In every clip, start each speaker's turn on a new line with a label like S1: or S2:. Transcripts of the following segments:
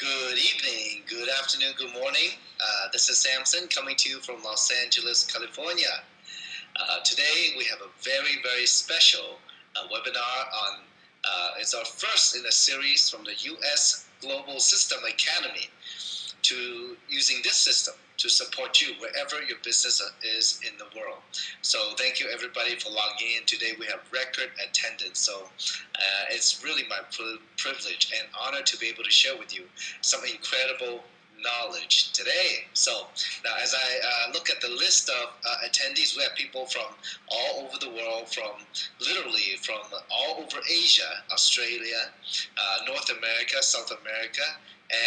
S1: Good evening, good afternoon, good morning. This is Samson coming to you from Los Angeles, California. Today we have a very, very special webinar on, it's our first in a series from the U.S. Global System Academy to using this system to support you wherever your business is in the world. So thank you everybody for logging in. Today we have record attendance. So it's really my privilege and honor to be able to share with you some incredible knowledge today. So now as I look at the list of attendees, we have people from all over the world, literally from all over Asia, Australia, North America, South America,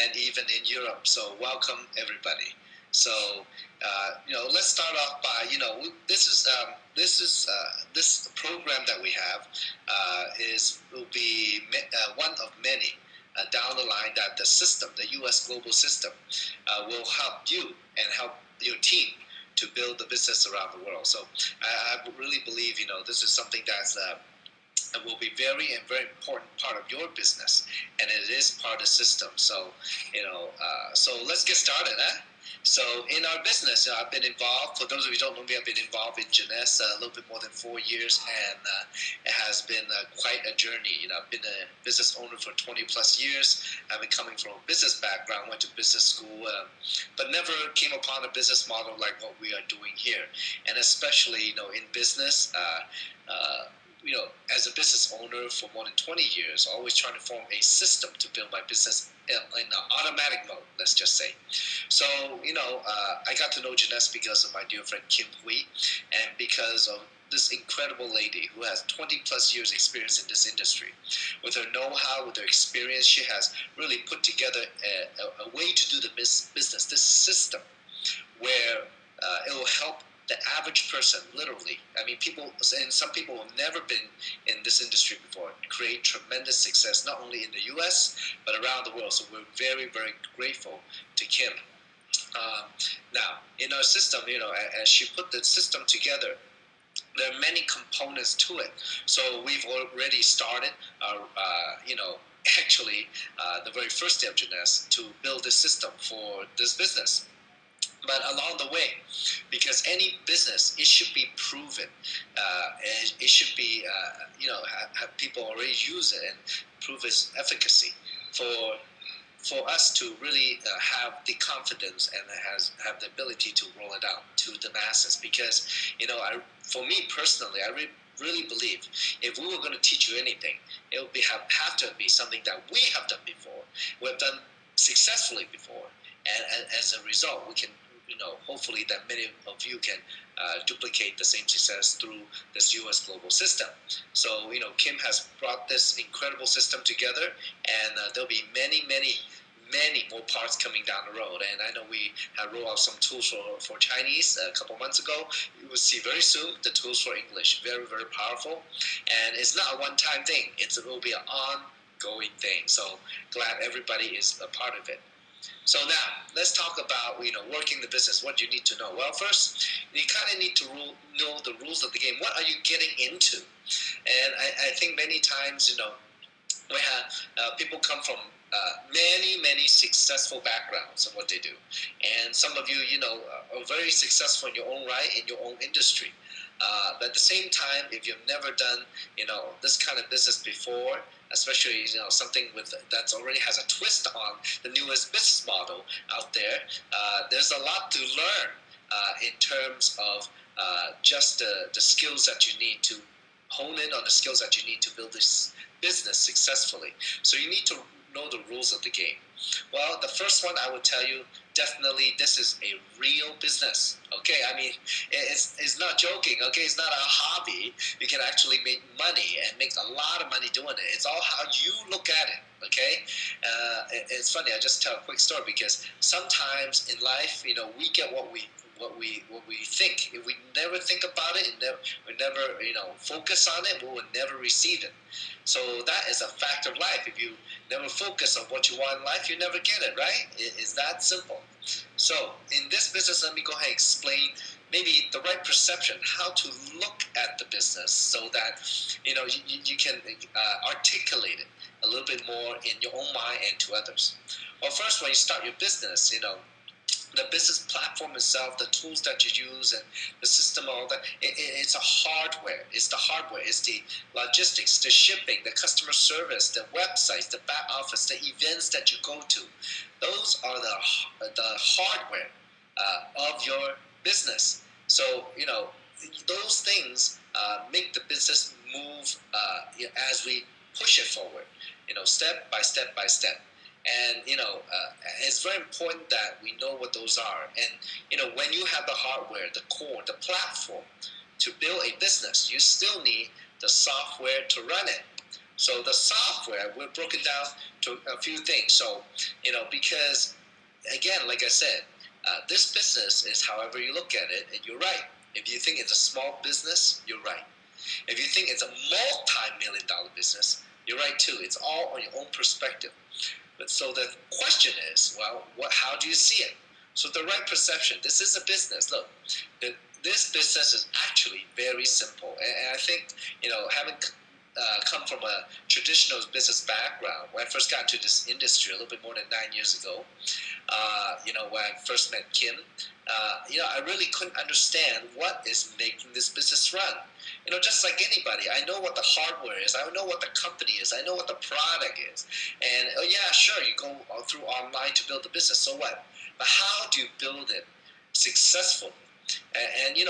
S1: and even in Europe. So welcome everybody. So let's start off by this program that we have will be one of many down the line that the system, the U.S. global system, will help you and help your team to build the business around the world. So I really believe this is something that's will be very important part of your business, and it is part of the system. So so let's get started. So in our business, I've been involved. For those of you who don't know me, I've been involved in Jeunesse a little bit more than 4 years, and it has been quite a journey. I've been a business owner for 20 plus years. I've been coming from a business background, went to business school, but never came upon a business model like what we are doing here. And especially, in business, as a business owner for more than 20 years, always trying to form a system to build my business in automatic mode, let's just say. So, I got to know Jeunesse because of my dear friend Kim Hui, and because of this incredible lady who has 20 plus years experience in this industry. With her know-how, with her experience, she has really put together a way to do the business, this system, where it will help the average person, literally. I mean, some people have never been in this industry before, create tremendous success, not only in the U.S., but around the world. So we're very, very grateful to Kim. Now, in our system, as she put the system together, there are many components to it. So we've already started the very first day of Jeunesse to build this system for this business. But along the way, because any business, it should be proven. It should be, have people already use it and prove its efficacy for us to really have the confidence and have the ability to roll it out to the masses. Because, for me personally, I really believe if we were going to teach you anything, it would have to be something that we have done before, we've done successfully before, and as a result, we can. Hopefully that many of you can duplicate the same success through this U.S. global system. So, Kim has brought this incredible system together, and there'll be many, many, many more parts coming down the road. And I know we have rolled out some tools for Chinese a couple months ago. You will see very soon the tools for English. Very, very powerful. And it's not a one-time thing. It will be an ongoing thing. So glad everybody is a part of it. So now, let's talk about, working the business. What do you need to know? Well, first, you kind of need to know the rules of the game. What are you getting into? And I think many times, we have people come from many, many successful backgrounds of what they do. And some of you, are very successful in your own right, in your own industry. But at the same time, if you've never done, this kind of business before, especially, something that's already has a twist on the newest business model out there, there's a lot to learn in terms of just the skills that you need to hone in on the skills that you need to build this business successfully. So you need to know the rules of the game. Well, the first one I would tell you, definitely this is a real business. Okay, I mean, it's not joking. Okay, it's not a hobby. You can actually make money and make a lot of money doing it. It's all how you look at it. Okay, it's funny. I just tell a quick story because sometimes in life, we get what we think. If we never think about it, we never focus on it, we will never receive it. So that is a fact of life. If you never focus on what you want in life, you never get it, right? It's that simple. So in this business, let me go ahead and explain maybe the right perception, how to look at the business so that you can articulate it a little bit more in your own mind and to others? Well, first, when you start your business, the business platform itself, the tools that you use, and the system, all that, it's a hardware. It's the hardware. It's the logistics, the shipping, the customer service, the websites, the back office, the events that you go to. Those are the hardware of your business. So, those things make the business move as we push it forward, step by step by step. And, it's very important that we know what those are. And, when you have the hardware, the core, the platform to build a business, you still need the software to run it. So the software, we're broken down to a few things. So, because, again, like I said, this business is however you look at it, and you're right. If you think it's a small business, you're right. If you think it's a multi-million-dollar business, you're right too. It's all on your own perspective. But so the question is, well, how do you see it? So the right perception, this is a business. Look, this business is actually very simple. And I think, having come from a traditional business background, when I first got into this industry a little bit more than 9 years ago, when I first met Kim, I really couldn't understand what is making this business run. Just like anybody, I know what the hardware is. I know what the company is. I know what the product is. And, sure, you go through online to build the business. So what? But how do you build it successfully? And in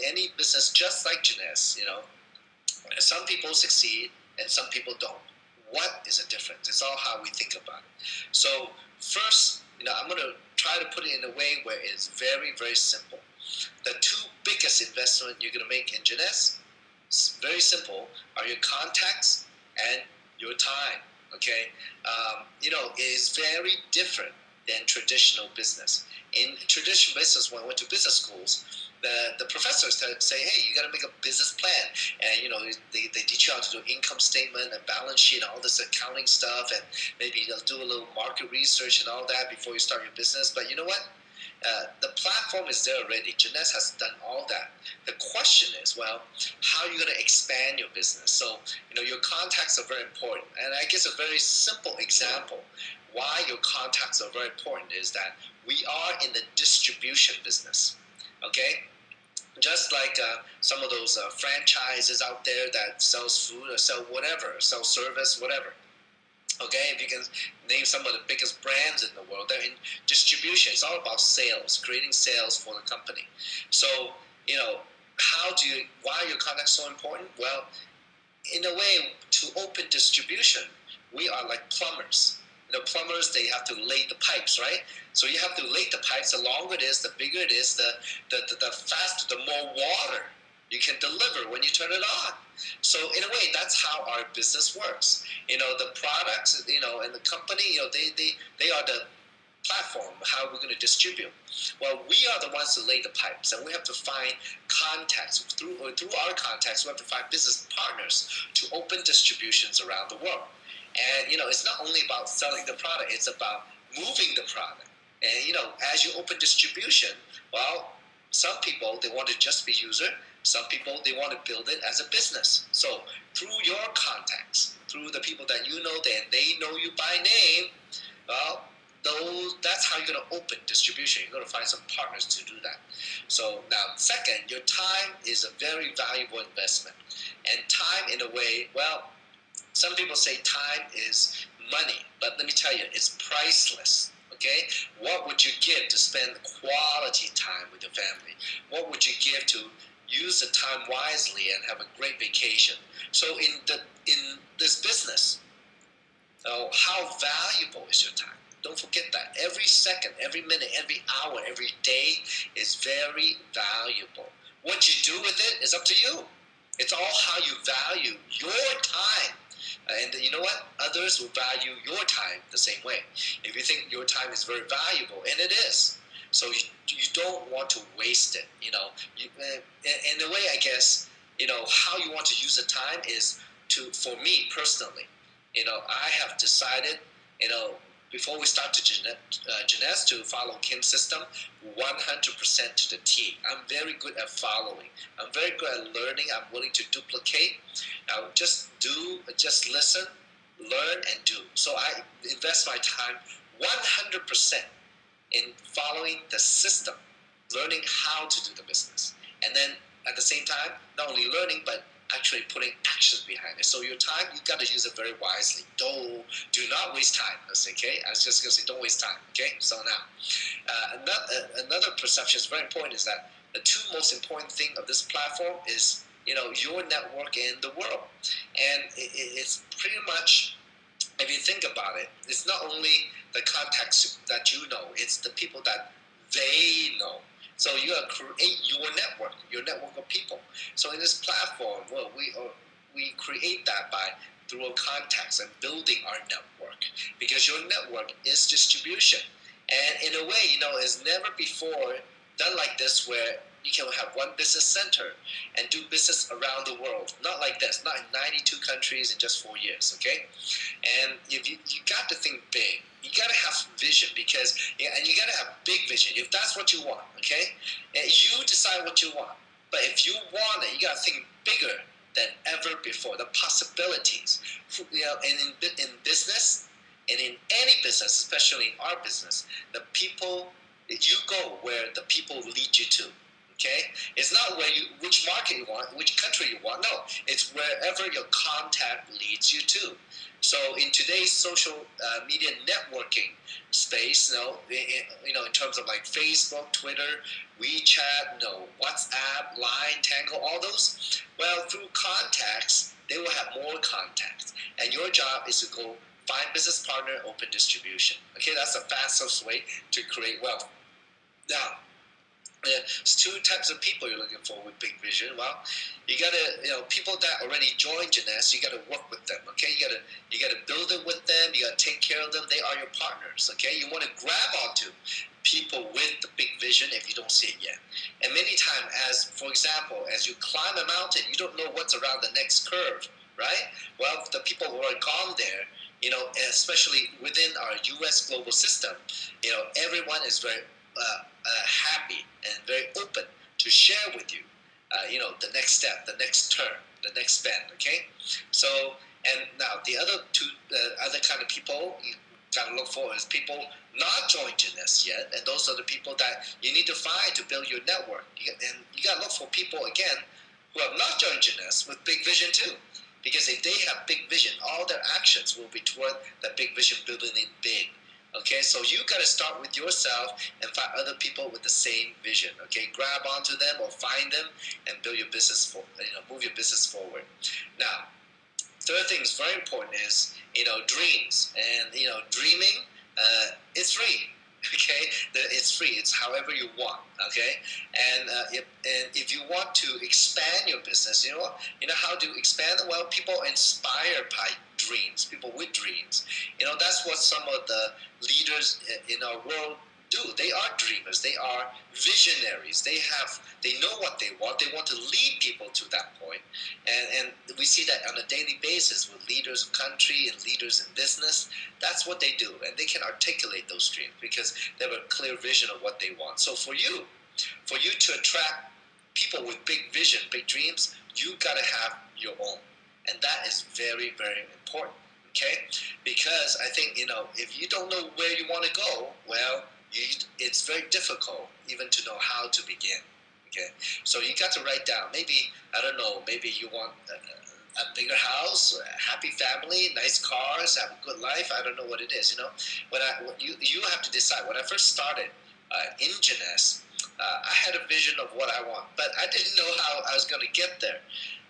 S1: any business, just like Jeunesse, some people succeed and some people don't. What is the difference? It's all how we think about it. So first, I'm going to try to put it in a way where it's very, very simple. The two biggest investments you're going to make in Jeunesse, very simple, are your contacts and your time. Okay, it is very different than traditional business. In traditional business, when I went to business schools, the professors say, hey, you got to make a business plan, and they teach you how to do income statement and balance sheet and all this accounting stuff, and maybe they'll do a little market research and all that before you start your business. But you know what? The platform is there already. Jeunesse has done all that. The question is, well, how are you going to expand your business? So, your contacts are very important. And I guess a very simple example why your contacts are very important is that we are in the distribution business. Okay? Just like some of those franchises out there that sells food or sell whatever, sell service, whatever. Okay, if you can name some of the biggest brands in the world, they're in distribution. It's all about sales, creating sales for the company. So, why are your contacts so important? Well, in a way, to open distribution, we are like plumbers. Plumbers, they have to lay the pipes, right? So you have to lay the pipes. The longer it is, the bigger it is, the faster, the more water you can deliver when you turn it on. So in a way, that's how our business works. The products, and the company, they are the platform, how we're going to distribute. Well, we are the ones who lay the pipes, and we have to find contacts. Through our contacts, we have to find business partners to open distributions around the world. And, it's not only about selling the product, it's about moving the product. And, as you open distribution, well, some people, they want to just be user. Some people, they want to build it as a business. So through your contacts, through the people that you know, and they know you by name, well, that's how you're going to open distribution. You're going to find some partners to do that. So now, second, your time is a very valuable investment. And time, in a way, well, some people say time is money, but let me tell you, it's priceless. Okay? What would you give to spend quality time with your family? What would you give to use the time wisely and have a great vacation? So in this business, how valuable is your time? Don't forget that. Every second, every minute, every hour, every day is very valuable. What you do with it is up to you. It's all how you value your time. And you know what? Others will value your time the same way. If you think your time is very valuable, and it is, so you don't want to waste it. In a way, I guess, how you want to use the time is for me personally, I have decided, before we start to Jeunesse, to follow Kim's system 100% to the T. I'm very good at following. I'm very good at learning. I'm willing to duplicate. Now, just listen, learn and do. So I invest my time 100% in following the system, learning how to do the business. And then at the same time, not only learning, but actually putting actions behind it. So your time, you got to use it very wisely. Do not waste time. Okay? I was just going to say, don't waste time. Okay? So now, another perception is very important is that the two most important thing of this platform is, your network in the world. And it's pretty much, if you think about it, it's not only the contacts that you know, it's the people that they know. So you gotta create your network of people. So in this platform, well, we create that through contacts and building our network, because your network is distribution. And in a way, it's never before done like this, where you can have one business center and do business around the world. Not like this, not in 92 countries in just 4 years, okay? And if you got to think big. You got to have vision, and you got to have big vision if that's what you want, okay? And you decide what you want. But if you want it, you got to think bigger than ever before. The possibilities, and in business, and in any business, especially in our business, the people, you go where the people lead you to. Okay, it's not which market you want, which country you want. No, it's wherever your contact leads you to. So in today's social media networking space, in terms of like Facebook, Twitter, WeChat, WhatsApp, Line, Tango, all those. Well, through contacts, they will have more contacts, and your job is to go find business partner, open distribution. Okay, that's the fastest way to create wealth. Now, there's two types of people you're looking for with big vision. Well, you gotta, people that already joined Jeunesse, you gotta work with them. Okay, you gotta build it with them. You gotta take care of them. They are your partners. Okay, you want to grab onto people with the big vision if you don't see it yet. And many times, for example, as you climb a mountain, you don't know what's around the next curve, right? Well, the people who are gone there, especially within our U.S. global system, everyone is very happy and very open to share with you, the next step, the next turn, the next bend. Okay, so and now the other kind of people you gotta look for is people not joined Jeunesse yet, and those are the people that you need to find to build your network. And you gotta look for people again who have not joined Jeunesse with big vision too, because if they have big vision, all their actions will be toward that big vision, building it big. Okay, so you got to start with yourself and find other people with the same vision. Okay, grab onto them or find them and build your business move your business forward. Now, third thing is very important is dreams, and dreaming it's free. Okay, it's free. It's however you want. Okay, and if you want to expand your business, how to expand? Well, people inspired by dreams. People with dreams. That's what some of the leaders in our world do. They are dreamers. They are visionaries. They know what they want. They want to lead people to that point. And we see that on a daily basis with leaders of country and leaders in business. That's what they do. And they can articulate those dreams because they have a clear vision of what they want. So for you to attract people with big vision, big dreams, you got to have your own. And that is very, very important. Okay? Because I think, if you don't know where you want to go, well, it's very difficult even to know how to begin. Okay, so you got to write down. Maybe you want a bigger house, a happy family, nice cars, have a good life. I don't know what it is. You have to decide. When I first started in Jeunesse, I had a vision of what I want, but I didn't know how I was going to get there.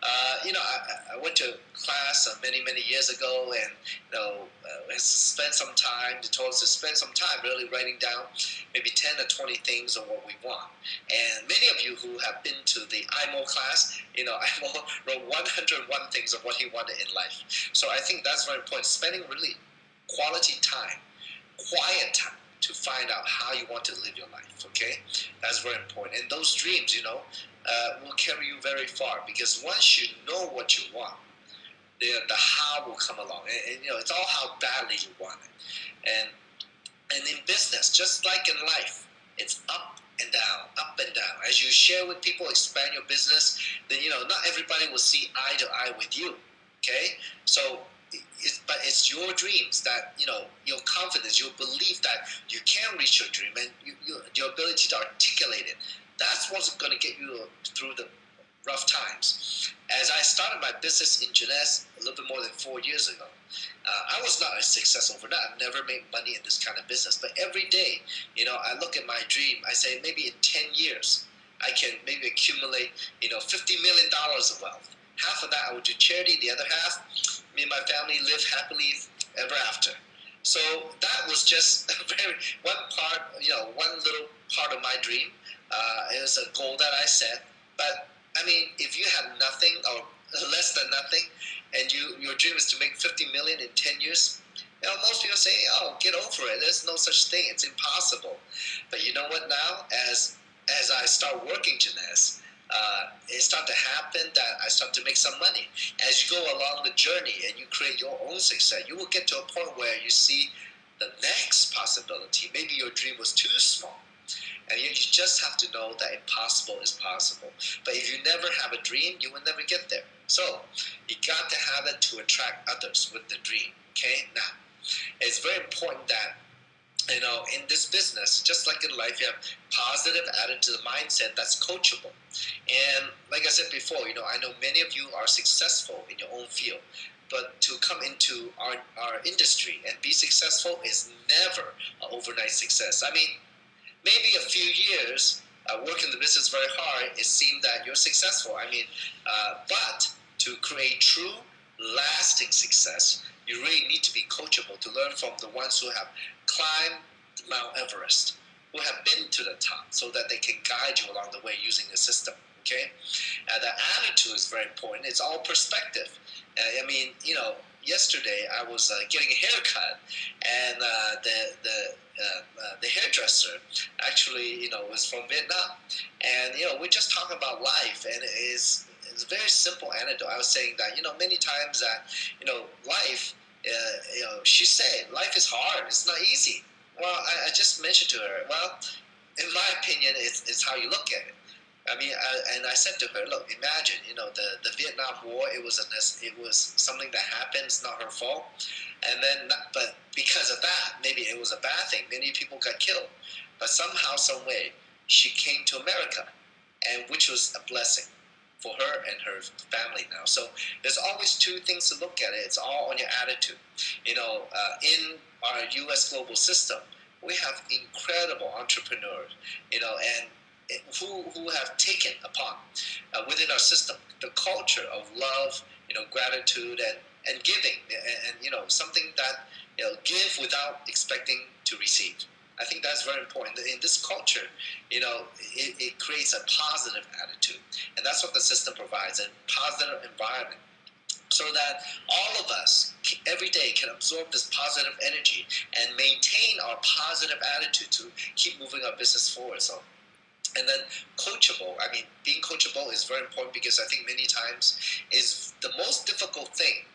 S1: I went to class many years ago, and spent some time. They told us to spend some time really writing down maybe 10 or 20 things of what we want. And many of you who have been to the IMO class, IMO wrote 101 things of what he wanted in life. So I think that's very important. Spending really quality time, quiet time, to find out how you want to live your life. Okay, that's very important. And those dreams, will carry you very far, because once you know what you want, the how will come along, and it's all how badly you want it. And in business, just like in life, it's up and down. As you share with people, expand your business, then not everybody will see eye to eye with you. Okay, so but it's your dreams that, your confidence, your belief that you can reach your dream, and your ability to articulate it. That's what's going to get you through the rough times. As I started my business in Jeunesse a little bit more than 4 years ago, I was not a success overnight. I've never made money in this kind of business. But every day, I look at my dream. I say maybe in 10 years, I can maybe accumulate, $50 million of wealth. Half of that I would do charity. The other half, me and my family live happily ever after. So that was just one little part of my dream. It was a goal that I set. But I mean, if you have nothing or less than nothing, and your dream is to make 50 million in 10 years, most people say, "Oh, get over it. There's no such thing. It's impossible." But you know what? Now, as I start working Jeunesse, it starts to happen that I start to make some money. As you go along the journey and you create your own success, you will get to a point where you see the next possibility. Maybe your dream was too small. And you just have to know that impossible is possible. But if you never have a dream, you will never get there. So you got to have it to attract others with the dream. Okay? Now, it's very important that, in this business, just like in life, you have positive attitude, mindset that's coachable. And like I said before, I know many of you are successful in your own field. But to come into our industry and be successful is never an overnight success. I mean, maybe a few years working the business very hard, it seemed that you're successful. I mean, but to create true, lasting success, you really need to be coachable to learn from the ones who have climbed Mount Everest, who have been to the top, so that they can guide you along the way using the system. Okay, the attitude is very important. It's all perspective. I mean, yesterday I was getting a haircut, and the hairdresser actually, was from Vietnam, and we're just talking about life, and it's a very simple anecdote. I was saying that many times that life, she said life is hard. It's not easy. Well, I just mentioned to her, well, in my opinion, it's how you look at it. I mean, and I said to her, look, imagine, the Vietnam War, it was something that happened. It's not her fault. And then, but because of that, maybe it was a bad thing. Many people got killed. But somehow, some way, she came to America, and which was a blessing for her and her family now. So there's always two things to look at it. It's all on your attitude. In our U.S. global system, we have incredible entrepreneurs, and who have taken upon within our system the culture of love, gratitude and giving, and something that give without expecting to receive. I think that's very important. In this culture, it creates a positive attitude, and that's what the system provides, a positive environment, so that all of us every day can absorb this positive energy and maintain our positive attitude to keep moving our business forward. So. And then coachable. I mean, being coachable is very important, because I think many times is the most difficult thing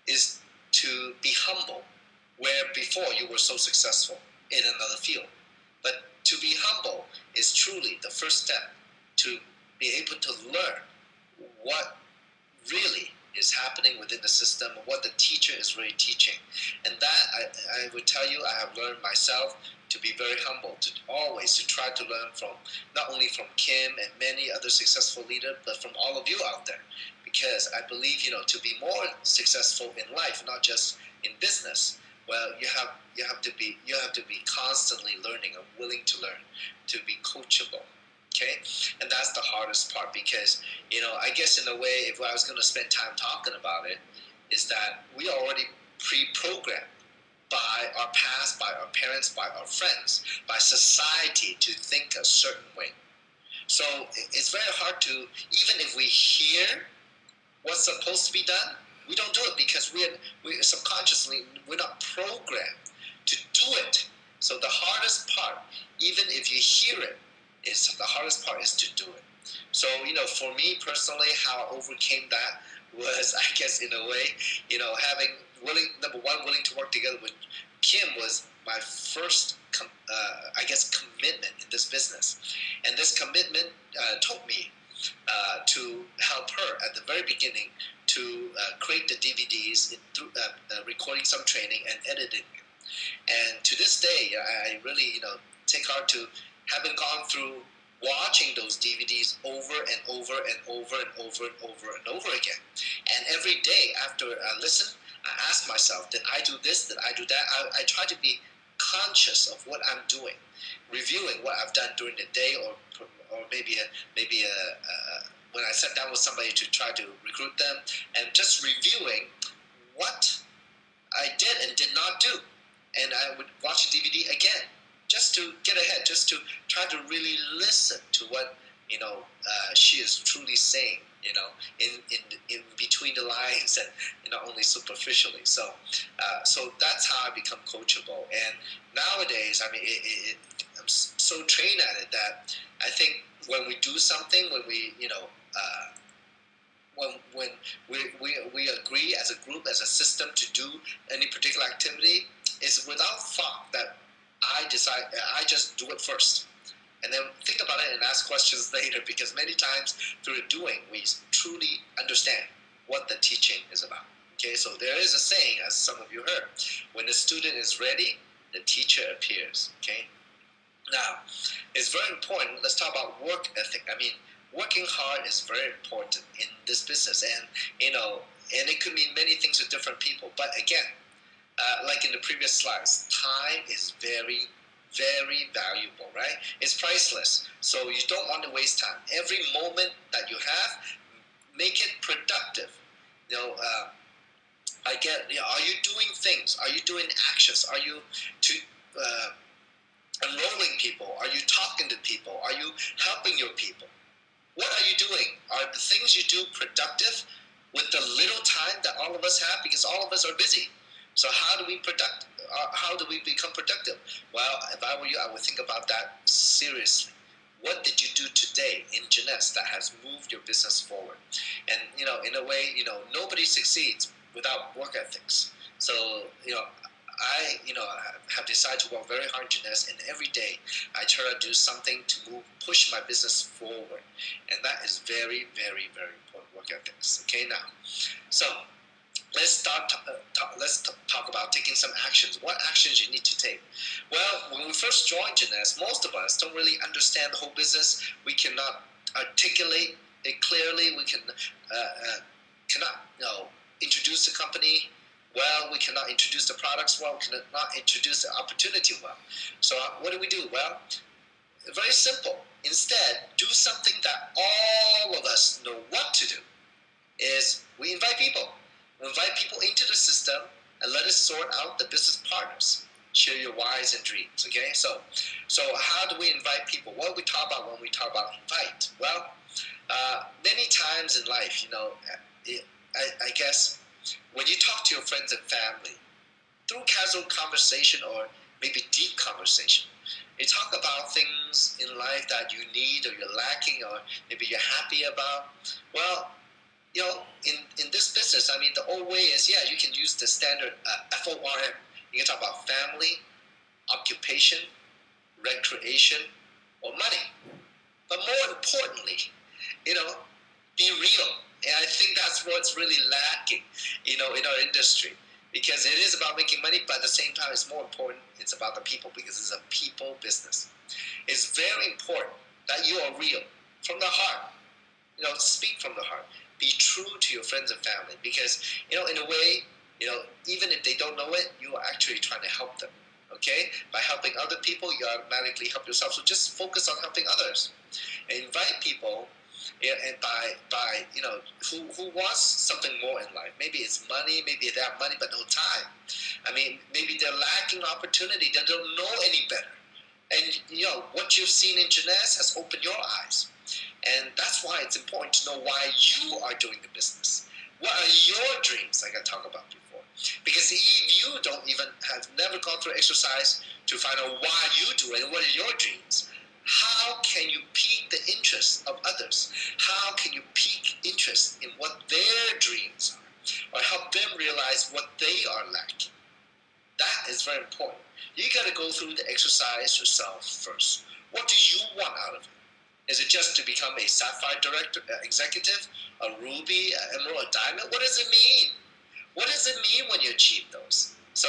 S1: is to be humble, where before you were so successful in another field. But to be humble is truly the first step to be able to learn what really is happening within the system, what the teacher is really teaching. And that, I would tell you, I have learned myself to be very humble, to always to try to learn from, not only from Kim and many other successful leaders, but from all of you out there. Because I believe, to be more successful in life, not just in business, well, you have to be constantly learning and willing to learn, to be coachable. Okay, and that's the hardest part, because I guess in a way, if I was going to spend time talking about it, is that we are already pre-programmed by our past, by our parents, by our friends, by society to think a certain way. So it's very hard to, even if we hear what's supposed to be done, we don't do it, because we subconsciously, we're not programmed to do it. So the hardest part, even if you hear it, the hardest part is to do it. So, for me personally, how I overcame that was, I guess, in a way, having number one, willing to work together with Kim was my first, commitment in this business. And this commitment told me to help her at the very beginning to create the DVDs through recording some training and editing. And to this day, I really take heart to having gone through watching those DVDs over and over and over and over and over and over again. And every day after I listen, I ask myself, did I do this? Did I do that? I try to be conscious of what I'm doing, reviewing what I've done during the day, or maybe when I sat down with somebody to try to recruit them, and just reviewing what I did and did not do. And I would watch the DVD again, just to get ahead, just to try to really listen to what she is truly saying, in between the lines and not only superficially. So that's how I become coachable. And nowadays, I mean, I'm so trained at it that I think when we do something, when we when we agree as a group, as a system to do any particular activity, it's without thought that I just do it first, and then think about it and ask questions later, because many times through the doing, we truly understand what the teaching is about. Okay, so there is a saying, as some of you heard, when the student is ready, the teacher appears. Okay, now it's very important. Let's talk about work ethic. I mean, working hard is very important in this business, and and it could mean many things to different people. But again, like in the previous slides, time is very, very valuable, right? It's priceless. So you don't want to waste time. Every moment that you have, make it productive. Are you doing things? Are you doing actions? Are you enrolling people? Are you talking to people? Are you helping your people? What are you doing? Are the things you do productive with the little time that all of us have? Because all of us are busy. So how do we become productive? Well, if I were you, I would think about that seriously. What did you do today in Jeunesse that has moved your business forward? And in a way, nobody succeeds without work ethics. So I have decided to work very hard in Jeunesse, and every day I try to do something to push my business forward, and that is very, very, very important, work ethics. Okay, now, so let's talk about taking some actions. What actions you need to take? Well, when we first joined Jeunesse, most of us don't really understand the whole business. We cannot articulate it clearly. We cannot introduce the company well. We cannot introduce the products well. We cannot introduce the opportunity well. So what do we do? Well, very simple. Instead, do something that all of us know what to do. Is we invite people. We invite people into the system and let us sort out the business partners. Share your whys and dreams. Okay, so how do we invite people? What do we talk about when we talk about invite? Well, many times in life, I guess when you talk to your friends and family through casual conversation or maybe deep conversation, you talk about things in life that you need or you're lacking or maybe you're happy about. Well, in this business, I mean, the old way is, you can use the standard FORM. You can talk about family, occupation, recreation, or money. But more importantly, be real. And I think that's what's really lacking, in our industry. Because it is about making money, but at the same time, it's more important, it's about the people, because it's a people business. It's very important that you are real, from the heart. Speak from the heart. Be true to your friends and family, because, in a way, even if they don't know it, you are actually trying to help them, okay? By helping other people, you automatically help yourself. So just focus on helping others. And invite people, and by who wants something more in life. Maybe it's money, maybe they have money but no time. I mean, maybe they're lacking opportunity, they don't know any better. And, what you've seen in Jeunesse has opened your eyes. And that's why it's important to know why you are doing the business. What are your dreams, like I talked about before? Because if you have never gone through exercise to find out why you do it and what are your dreams, how can you pique the interest of others? How can you pique interest in what their dreams are? Or help them realize what they are lacking? That is very important. You got to go through the exercise yourself first. What do you want out of it? Is it just to become a sapphire director, executive, a ruby, emerald, a diamond? What does it mean? What does it mean when you achieve those? So,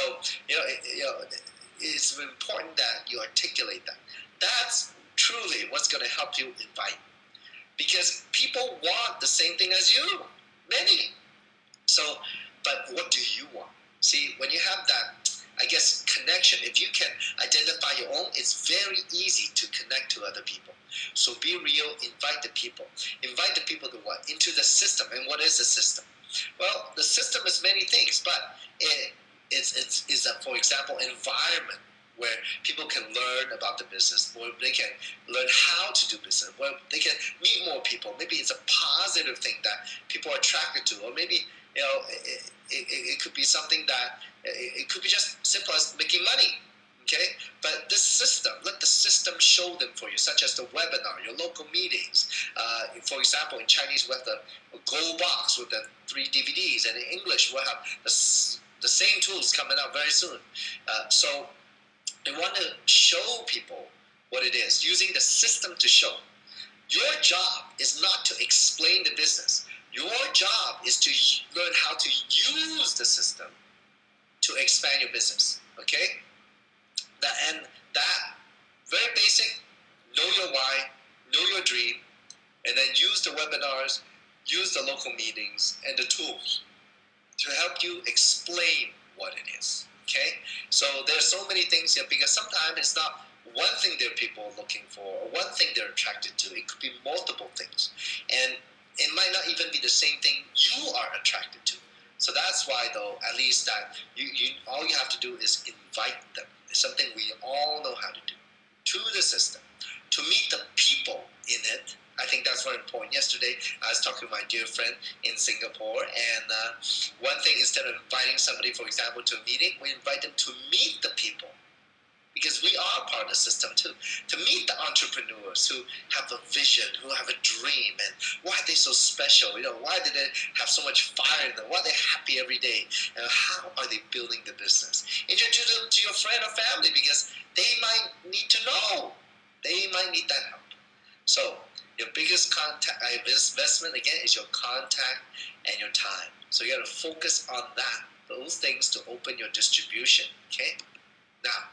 S1: it's important that you articulate that. That's truly what's going to help you invite. Because people want the same thing as you. Many. So, but what do you want? See, when you have that, I guess, connection, if you can identify your own, it's very easy to connect to other people. So be real, invite the people. Invite the people to what? Into the system. And what is the system? Well, the system is many things, but it's a, for example, environment where people can learn about the business, where they can learn how to do business, where they can meet more people. Maybe it's a positive thing that people are attracted to, or maybe it could be something that it could be just simple as making money. Okay, but this system, let the system show them for you, such as the webinar, your local meetings. For example, in Chinese, we have the gold box with the 3 DVDs, and in English, we'll have the same tools coming out very soon. So they want to show people what it is, using the system to show. Your job is not to explain the business. Your job is to learn how to use the system to expand your business. Okay? That very basic, know your why, know your dream, and then use the webinars, use the local meetings, and the tools to help you explain what it is. Okay? So there's so many things here, because sometimes it's not one thing that people are looking for or one thing they're attracted to. It could be multiple things. And it might not even be the same thing you are attracted to. So that's why, though, at least that all you have to do is invite them. It's something we all know how to do. To the system. To meet the people in it. I think that's very important. Yesterday, I was talking to my dear friend in Singapore, and one thing, instead of inviting somebody, for example, to a meeting, we invite them to meet the people. Because we are part of the system too. To meet the entrepreneurs who have a vision, who have a dream, and why are they so special? Why do they have so much fire in them? Why are they happy every day? And how are they building the business? Introduce them to your friend or family, because they might need to know. They might need that help. So your biggest investment, again, is your contact and your time. So you got to focus on that, those things, to open your distribution. Okay? Now,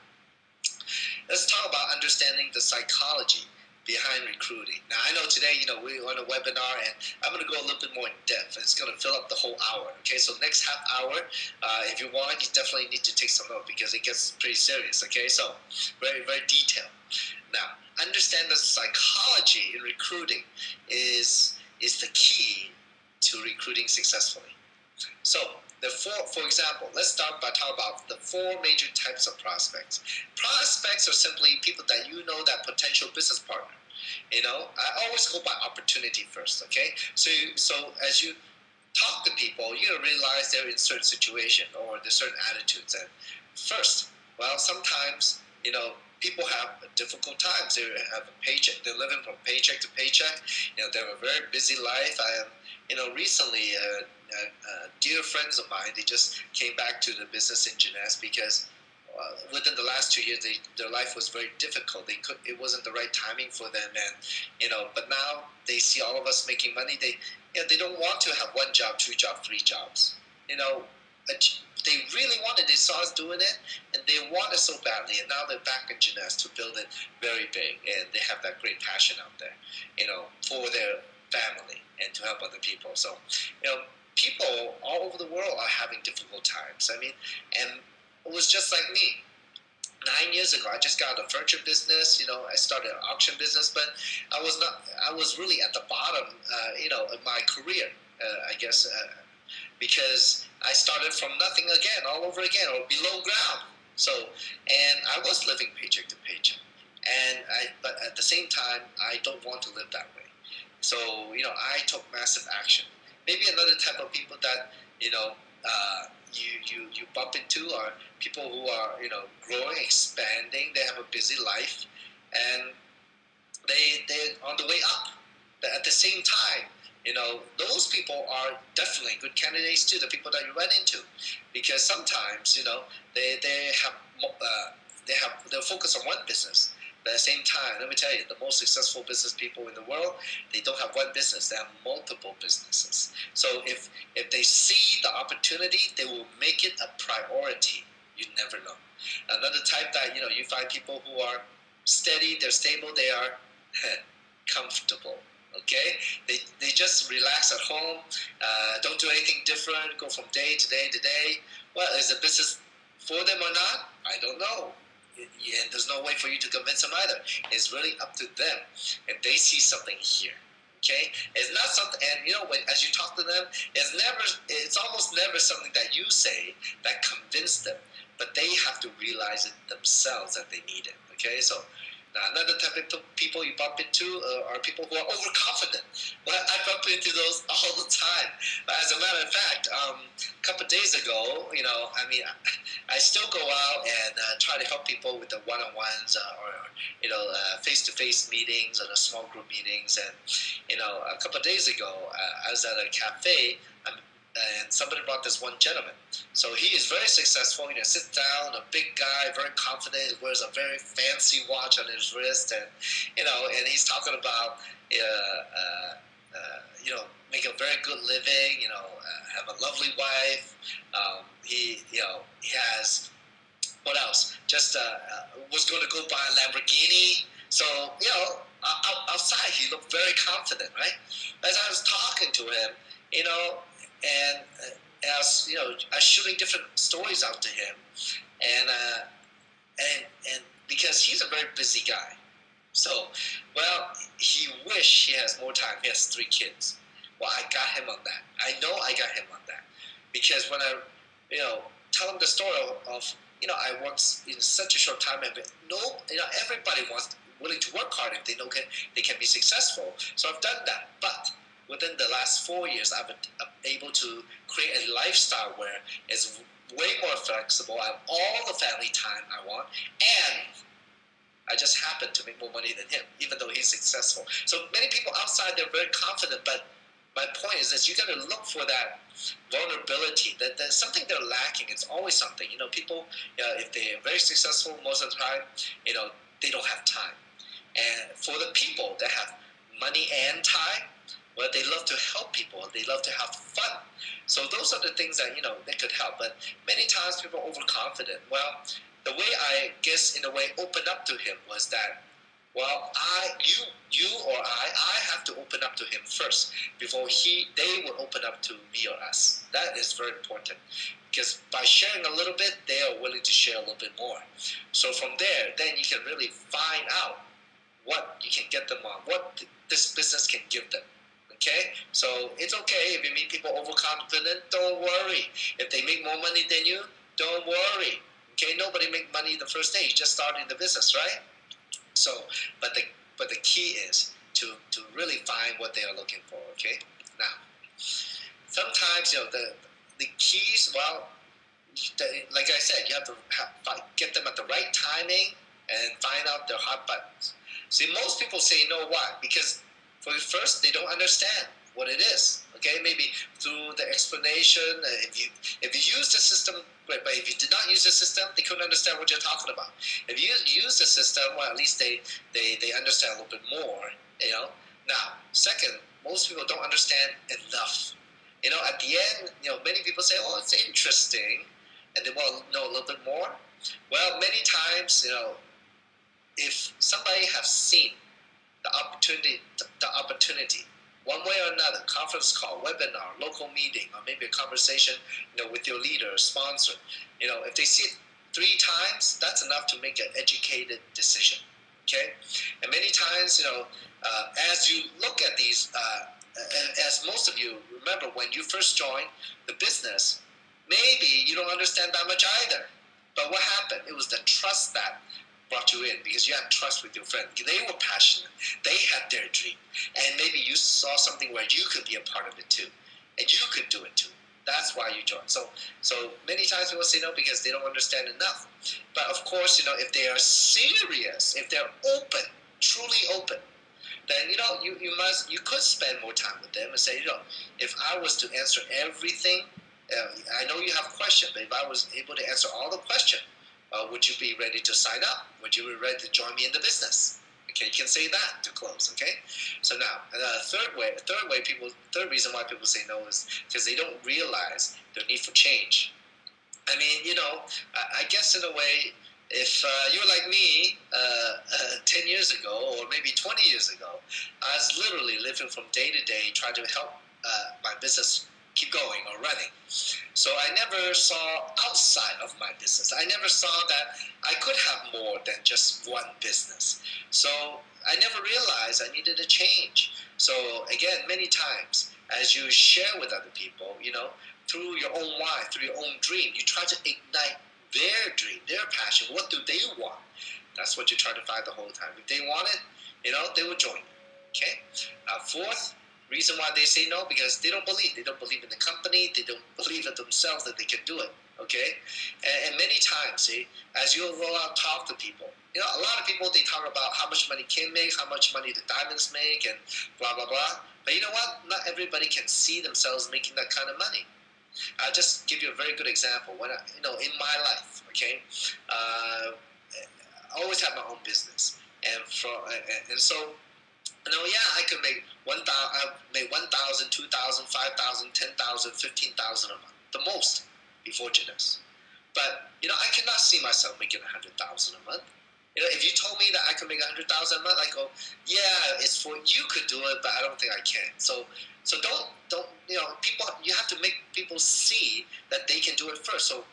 S1: let's talk about understanding the psychology behind recruiting. Now, I know today, we're on a webinar, and I'm going to go a little bit more in depth. It's going to fill up the whole hour. Okay, so next half hour, if you want, you definitely need to take some note, because it gets pretty serious. Okay, so very, very detailed. Now, understand the psychology in recruiting is the key to recruiting successfully. So, for example, let's start by talking about the 4 major types of prospects. Prospects are simply people that you know, that potential business partner. I always go by opportunity first, okay? So as you talk to people, you're going to realize they're in a certain situation or there's certain attitudes. And first, well, sometimes, people have difficult times. They have a paycheck. They're living from paycheck to paycheck. They have a very busy life. Recently, dear friends of mine, they just came back to the business in Jeunesse, because within the last 2 years, their life was very difficult. It wasn't the right timing for them, and but now they see all of us making money. They don't want to have 1 job, 2 jobs, 3 jobs. They really wanted. They saw us doing it, and they want it so badly. And now they're back in Jeunesse to build it very big, and they have that great passion out there, for their family and to help other people. So, people all over the world are having difficult times. And it was just like me. 9 years ago, I just got a furniture business. I started an auction business, but I was really at the bottom, in my career, I guess, because I started from nothing again, all over again, or below ground. So, and I was living paycheck to paycheck, but at the same time, I don't want to live that way. So, I took massive action. Maybe another type of people that, you bump into are people who are, growing, expanding. They have a busy life, and they're on the way up. But at the same time, those people are definitely good candidates too, the people that you run into, because sometimes, they're focused on one business, But at the same time, let me tell you, the most successful business people in the world, they don't have one business, they have multiple businesses. So if they see the opportunity, they will make it a priority. You never know. Another type that, you find people who are steady, they're stable, they are comfortable. Okay, they just relax at home, don't do anything different, go from day to day to day. Well, is the business for them or not? I don't know. And there's no way for you to convince them either. It's really up to them. If they see something here, okay, it's not something. And as you talk to them, it's almost never something that you say that convince them, but they have to realize it themselves that they need it. Okay, so. Another type of people you bump into are people who are overconfident. Well, I bump into those all the time. As a matter of fact, a couple of days ago, I still go out and try to help people with the one-on-ones or face-to-face meetings or the small group meetings. And a couple of days ago, I was at a cafe. And somebody brought this one gentleman. So he is very successful, sits down, a big guy, very confident, wears a very fancy watch on his wrist, and he's talking about, make a very good living, have a lovely wife. He has, what else? Just was going to go buy a Lamborghini. So, outside he looked very confident, right? As I was talking to him, and I was shooting different stories out to him, and because he's a very busy guy, so he wish he has more time. He has 3 kids. Well, I got him on that. I know I got him on that because when I tell him the story of I worked in such a short time, and everybody willing to work hard if they know they can be successful. So I've done that, but within the last 4 years, I've been able to create a lifestyle where it's way more flexible. I have all the family time I want, and I just happen to make more money than him, even though he's successful. So many people outside, they're very confident, but my point is that you got to look for that vulnerability, that there's something they're lacking. It's always something. People, if they're very successful, most of the time, they don't have time. And for the people that have money and time, well, they love to help people. They love to have fun. So those are the things that, that could help. But many times people are overconfident. Well, the way I guess, in a way, opened up to him was that, well, you or I have to open up to him first before they will open up to me or us. That is very important. Because by sharing a little bit, they are willing to share a little bit more. So from there, then you can really find out what you can get them on, what this business can give them. Okay, so it's okay if you meet people overconfident. Don't worry. If they make more money than you, don't worry. Okay, nobody make money the first day. You just started the business, right? So, but the key is to really find what they are looking for. Okay, now sometimes the keys. Well, like I said, you have to get them at the right timing and find out their hot buttons. See, most people say no. Why? Because first, they don't understand what it is. Okay, maybe through the explanation. If you use the system, great. But if you did not use the system, they couldn't understand what you're talking about. If you use the system, well, at least they understand a little bit more. Now, second, most people don't understand enough. At the end, many people say, "Oh, it's interesting," and they want to know a little bit more. Well, many times, if somebody has seen the opportunity, one way or another, conference call, webinar, local meeting, or maybe a conversation, with your leader or sponsor. If they see it 3 times, that's enough to make an educated decision. Okay, and many times, as you look at these, as most of you remember, when you first joined the business, maybe you don't understand that much either. But what happened? It was the trust that brought you in, because you had trust with your friend. They were passionate. They had their dream. And maybe you saw something where you could be a part of it too. And you could do it too. That's why you joined. So many times people say no because they don't understand enough. But of course, if they are serious, if they're open, truly open, then you could spend more time with them and say, if I was to answer everything, I know you have questions, but if I was able to answer all the questions, would you be ready to sign up? Would you be ready to join me in the business? Okay, you can say that to close. Okay, so now third reason why people say no is because they don't realize the need for change. I mean, I guess in a way, if you're like me 10 years ago or maybe 20 years ago, I was literally living from day to day trying to help my business keep going or running. So I never saw outside of my business. I never saw that I could have more than just one business. So I never realized I needed a change. So again, many times, as you share with other people, through your own why, through your own dream, you try to ignite their dream, their passion. What do they want? That's what you try to find the whole time. If they want it, they will join you. Okay? Fourth reason why they say no, because they don't believe. They don't believe in the company. They don't believe in themselves that they can do it. Okay? And many times, see, as you go out talk to people, a lot of people, they talk about how much money Kim makes, how much money the diamonds make, and blah, blah, blah. But you know what? Not everybody can see themselves making that kind of money. I'll just give you a very good example. When in my life, okay, I always have my own business, and so, I could make 1,000, 2,000, 5,000, 10,000, 15,000 a month, the most before Jeunesse. But I cannot see myself making 100,000 a month. If you told me that I could make 100,000 a month, I go, yeah, it's for you could do it, but I don't think I can. So don't people. You have to make people see that they can do it first. So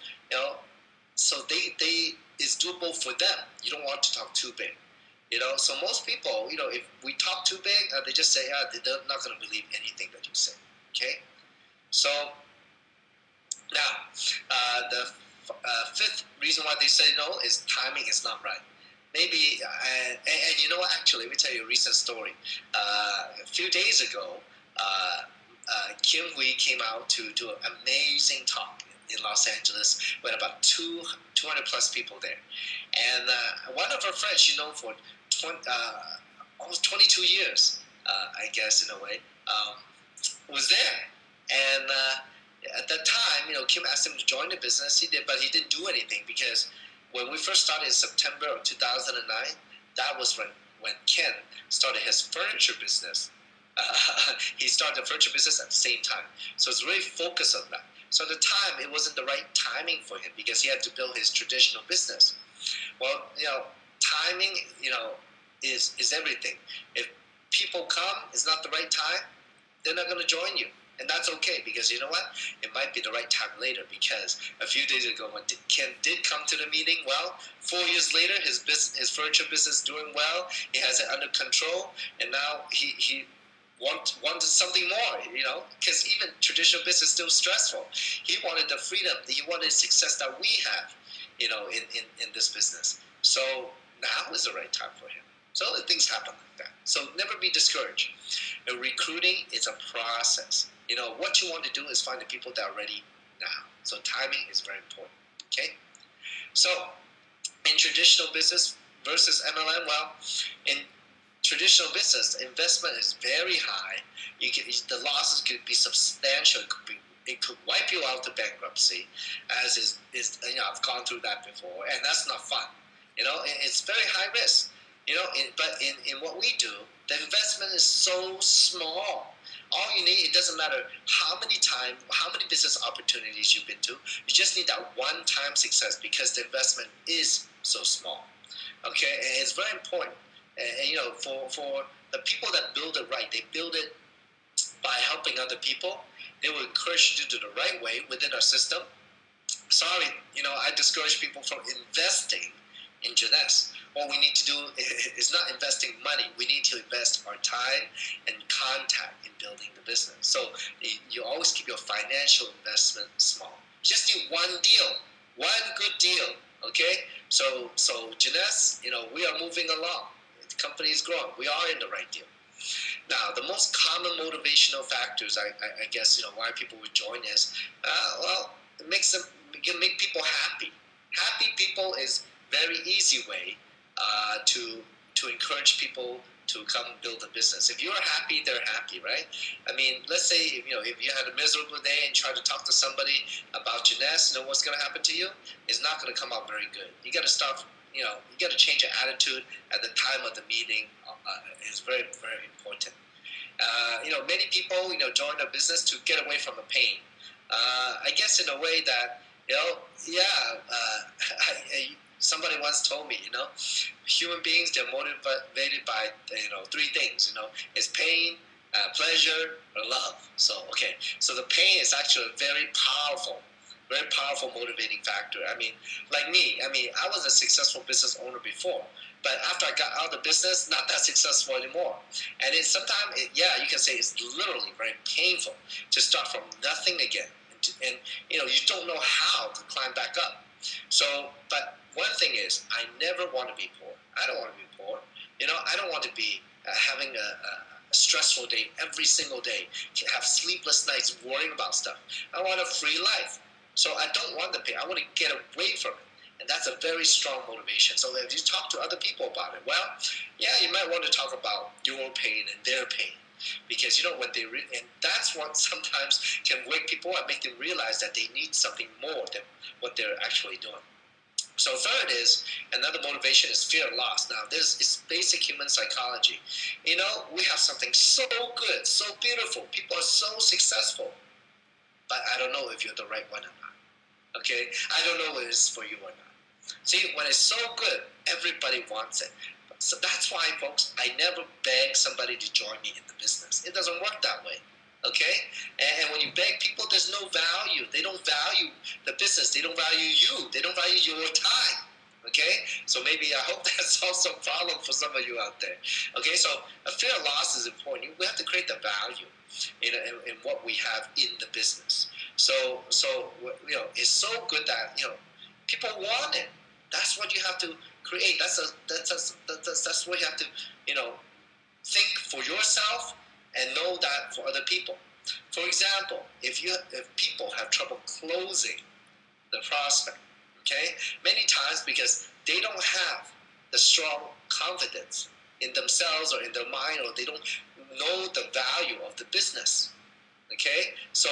S1: so they it's doable for them. You don't want to talk too big. So most people, if we talk too big, they just say, they're not going to believe anything that you say. Okay, so now the fifth reason why they say no is timing is not right. Maybe, and actually, let me tell you a recent story. A few days ago, Kim Hui came out to do an amazing talk in Los Angeles with about 200 plus people there. And one of her friends, she known for almost 22 years, I guess, in a way, was there. And at that time, Kim asked him to join the business. He did, but he didn't do anything because when we first started in September of 2009, that was when Ken started his furniture business. He started the furniture business at the same time. So it's really focused on that. So at the time, it wasn't the right timing for him because he had to build his traditional business. Well, timing, is everything. If people come, it's not the right time, they're not going to join you. And that's okay because you know what? It might be the right time later because a few days ago when Ken did come to the meeting, well, 4 years later, his furniture business is doing well. He has it under control. And now he wanted something more, because even traditional business is still stressful. He wanted the freedom. He wanted success that we have, in this business. So now is the right time for him. So things happen like that. So never be discouraged. Recruiting is a process. What you want to do is find the people that are ready now. So timing is very important. Okay? So in traditional business versus MLM, well, in traditional business, investment is very high. The losses could be substantial. It could wipe you out to bankruptcy, as is I've gone through that before, and that's not fun. It's very high risk. But in what we do, the investment is so small. All you need, it doesn't matter how many business opportunities you've been to. You just need that one-time success because the investment is so small. Okay, and it's very important. And for the people that build it right, they build it by helping other people. They will encourage you to do the right way within our system. Sorry, I discourage people from investing in Jeunesse. What we need to do is not investing money. We need to invest our time and contact in building the business. So you always keep your financial investment small. You just need one deal, one good deal. Okay? So Jeunesse, we are moving along. The company is growing. We are in the right deal. Now, the most common motivational factors, I guess, why people would join is, it make people happy. Happy people is very easy way to to encourage people to come build a business. If you're happy, they're happy, right? I mean, let's say if you had a miserable day and try to talk to somebody about Jeunesse, what's going to happen to you? It's not going to come out very good. You got to start. You got to change your attitude at the time of the meeting. Is very, very important. Many people join a business to get away from the pain. I guess in a way that somebody once told me, human beings, they're motivated by three things. It's pain, pleasure, or love. So the pain is actually a very powerful motivating factor. I mean, like me. I was a successful business owner before, but after I got out of the business, not that successful anymore. And sometimes, you can say it's literally very painful to start from nothing again. And you don't know how to climb back up. So, but one thing is, I never want to be poor. I don't want to be poor. I don't want to be having a stressful day every single day, have sleepless nights worrying about stuff. I want a free life. So I don't want the pain. I want to get away from it. And that's a very strong motivation. So if you talk to other people about it, you might want to talk about your pain and their pain. Because when and that's what sometimes can wake people up, make them realize that they need something more than what they're actually doing. So third is, another motivation is fear of loss. Now this is basic human psychology. We have something so good, so beautiful. People are so successful. But I don't know if you're the right one or not. Okay? I don't know if it's for you or not. See, when it's so good, everybody wants it. So that's why, folks, I never beg somebody to join me in the business. It doesn't work that way. Okay? And when you beg people, there's no value. They don't value the business. They don't value you. They don't value your time. Okay? So maybe I hope that solves some problem for some of you out there. Okay? So a fear of loss is important. We have to create the value in what we have in the business. So it's so good that people want it. That's what you have to create. That's what you have to think for yourself and know that for other people. For example, if people have trouble closing the prospect, okay, many times because they don't have the strong confidence in themselves or in their mind, or they don't know the value of the business. Okay, so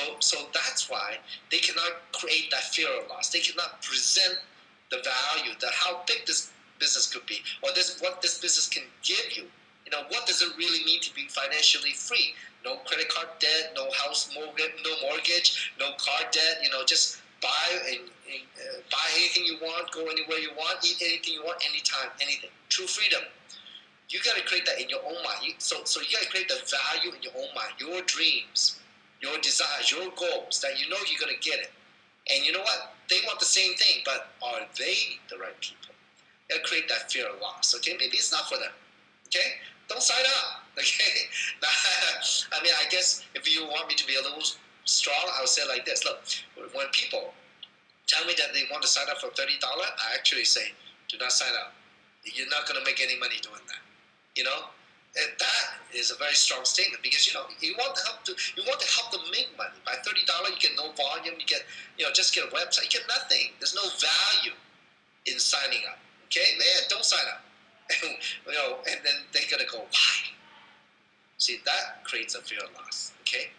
S1: that's why they cannot create that fear of loss. They cannot present the value, how big this business could be, or what this business can give you. What does it really mean to be financially free? No credit card debt, no house mortgage, no car debt. Just buy anything you want, go anywhere you want, eat anything you want, anytime, anything. True freedom. You got to create that in your own mind. So you got to create the value in your own mind, your dreams, your desires, your goals, that you're going to get it. And you know what? They want the same thing, but are they the right people? You got to create that fear of loss. Okay, maybe it's not for them. Okay, don't sign up. Okay, I guess if you want me to be a little strong, I would say like this. Look, when people tell me that they want to sign up for $30, I actually say, do not sign up. You're not going to make any money doing that. And that is a very strong statement, because you want to help them make money. By $30, you get no volume. You get just get a website. You get nothing. There's no value in signing up. Okay, man, don't sign up. And then they're gonna go, why? See, that creates a fear of loss. Okay,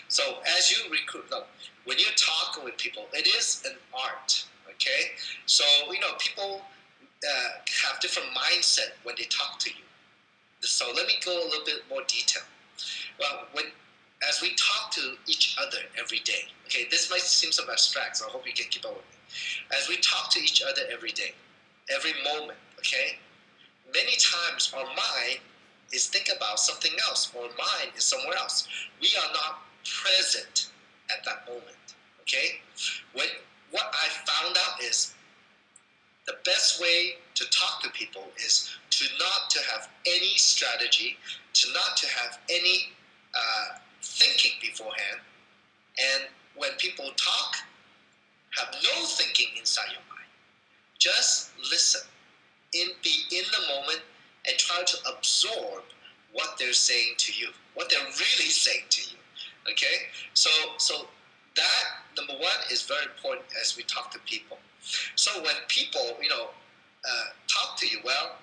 S1: so as you recruit, look, when you're talking with people, it is an art. Okay, so people have different mindset when they talk to you. So let me go a little bit more detail. Well, as we talk to each other every day, okay, this might seem so abstract, so I hope you can keep up with me. As we talk to each other every day, every moment, okay, many times our mind is thinking about something else, or mind is somewhere else. We are not present at that moment, okay? What I found out is the best way to talk to people is to not to have any strategy, to not to have any thinking beforehand. And when people talk, have no thinking inside your mind. Just listen, be in the moment, and try to absorb what they're saying to you, what they're really saying to you. Okay, so that number one is very important as we talk to people. So when people talk to you, well,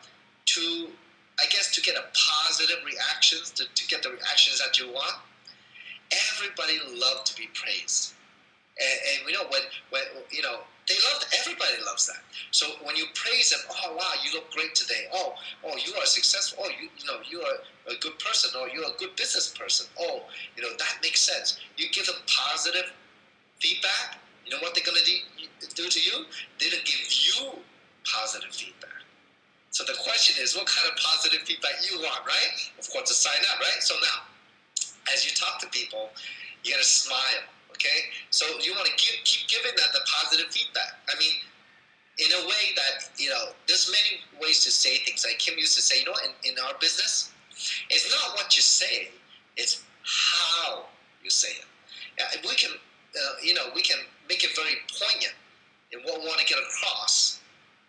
S1: to I guess to get a positive reactions, to get the reactions that you want, everybody loves to be praised. And when everybody loves that. So when you praise them, oh wow, you look great today. Oh, you are successful. Oh, you are a good person. Or you're a good business person. Oh, that makes sense. You give them positive feedback. You know what they're gonna do to you? They're gonna give you positive feedback. So the question is, what kind of positive feedback you want, right? Of course, to sign up, right? So now, as you talk to people, you gotta smile. Okay, so you want to keep giving that the positive feedback. I mean, in a way that there's many ways to say things. Like Kim used to say, in our business, it's not what you say, it's how you say it. Yeah, we can make it very poignant in what we want to get across,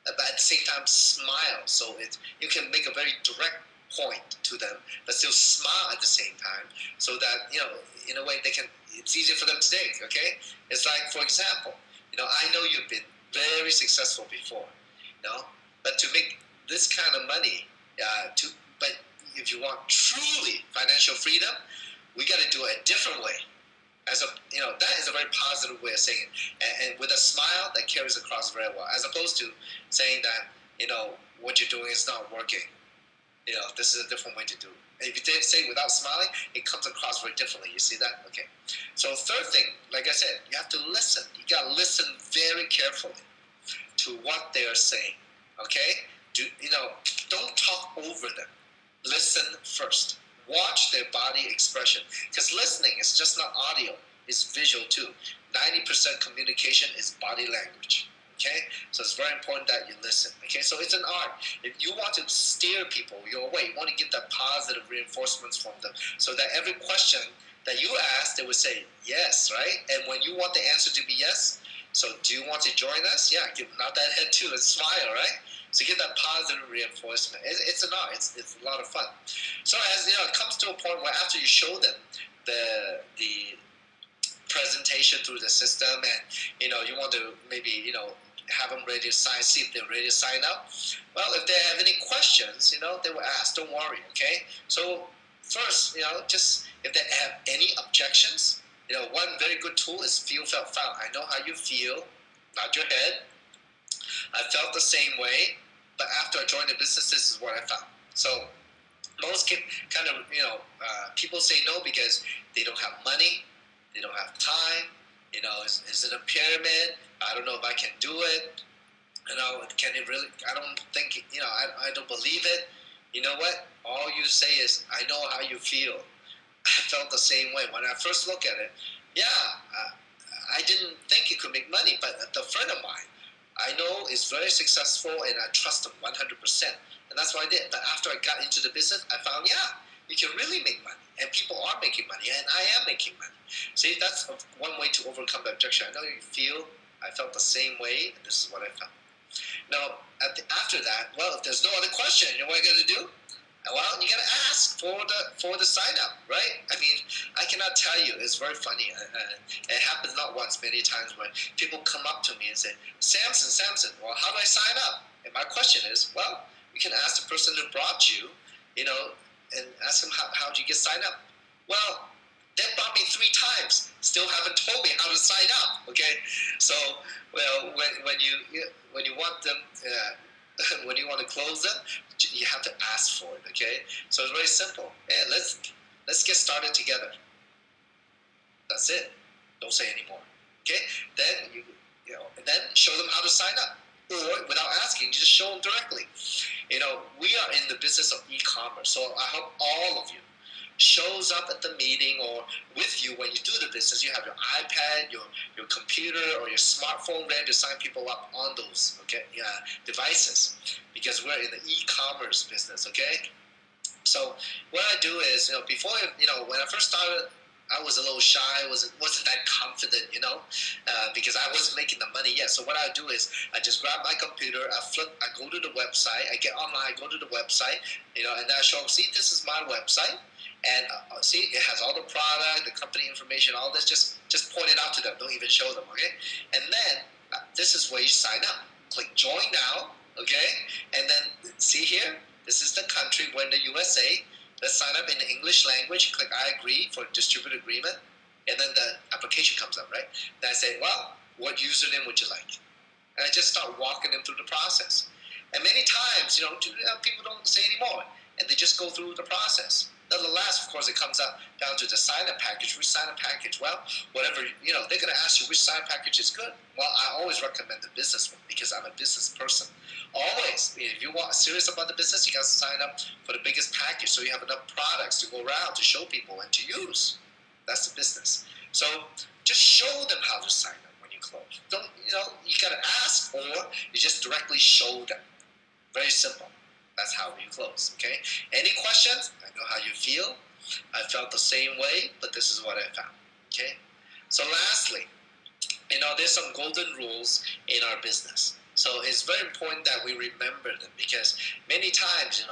S1: but at the same time smile. So you can make a very direct point to them, but still smile at the same time, so that in a way it's easier for them to take. Okay, it's like, for example, I know you've been very successful before, but to make this kind of money, but if you want truly financial freedom, we got to do it a different way. That is a very positive way of saying it, and with a smile that carries across very well, as opposed to saying that what you're doing is not working. This is a different way to do it. If you say it without smiling, it comes across very differently. You see that? Okay. So third thing, like I said, you have to listen. You got to listen very carefully to what they are saying. Okay? Don't talk over them. Listen first. Watch their body expression. Because listening is just not audio. It's visual too. 90% communication is body language. Okay, so it's very important that you listen. Okay, so it's an art. If you want to steer people your way, you want to give that positive reinforcements from them, so that every question that you ask, they would say yes, right? And when you want the answer to be yes, so do you want to join us? Yeah, give nod that head too and smile, right? So give that positive reinforcement. It's an art. It's a lot of fun. So as it comes to a point where after you show them the presentation through the system, and you want to maybe have them ready to sign, see if they're ready to sign up. Well, if they have any questions, they will ask. Don't worry, okay? So first, just if they have any objections, one very good tool is feel, felt, found. I know how you feel, nod your head. I felt the same way, but after I joined the business, this is what I found. So most kind of, people say no because they don't have money, they don't have time. Is it a pyramid? I don't know if I can do it. Can it really? I don't think, I don't believe it. You know what? All you say is, I know how you feel. I felt the same way. When I first looked at it, I didn't think it could make money, but the friend of mine, I know is very successful, and I trust him 100%. And that's what I did. But after I got into the business, I found, you can really make money. And people are making money, and I am making money. See, that's one way to overcome the objection. I know you feel, I felt the same way, and this is what I found. Now, after that, well, if there's no other question, you know what you're going to do? Well, you got to ask for the sign up, right? I mean, I cannot tell you. It's very funny. It happens not once, many times, when people come up to me and say, Samson, well, how do I sign up? And my question is, well, you can ask the person who brought you, and ask them, how did you get signed up? Well, they brought me 3 times, still haven't told me how to sign up. Okay, so well, when you want them, when you want to close them, you have to ask for it. Okay, so it's very simple. Yeah, let's get started together. That's it. Don't say anymore. Okay, then and then show them how to sign up. Or without asking, you just show them directly. We are in the business of e-commerce, so I hope all of you shows up at the meeting or with you when you do the business. You have your iPad, your computer, or your smartphone ready to sign people up on those devices, because we're in the e-commerce business. Okay, so what I do is, before when I first started, I was a little shy, wasn't that confident, because I wasn't making the money yet. So what I do is I just grab my computer, I go to the website, I get online, I go to the website, and then I show them, see, this is my website, and see, it has all the product, the company information, all this. Just point it out to them. Don't even show them, okay? And then this is where you sign up. Click join now, okay? And then see here, this is the country. country, we're in the USA. Let's sign up in the English language, click I agree for distributor agreement, and then the application comes up, right? Then I say, well, what username would you like? And I just start walking them through the process. And many times, people don't say anymore, and they just go through the process. Nonetheless, of course, it comes up down to the sign-up package. Which sign-up package? Well, whatever, they're going to ask you which sign-up package is good. Well, I always recommend the business one because I'm a business person. Always, if you want serious about the business, you got to sign up for the biggest package so you have enough products to go around to show people and to use. That's the business. So just show them how to sign up when you close. Don't, you got to ask, or you just directly show them. Very simple. That's how you close, okay? Any questions? I know how you feel. I felt the same way, but this is what I found, okay? So lastly, there's some golden rules in our business. So it's very important that we remember them because many times,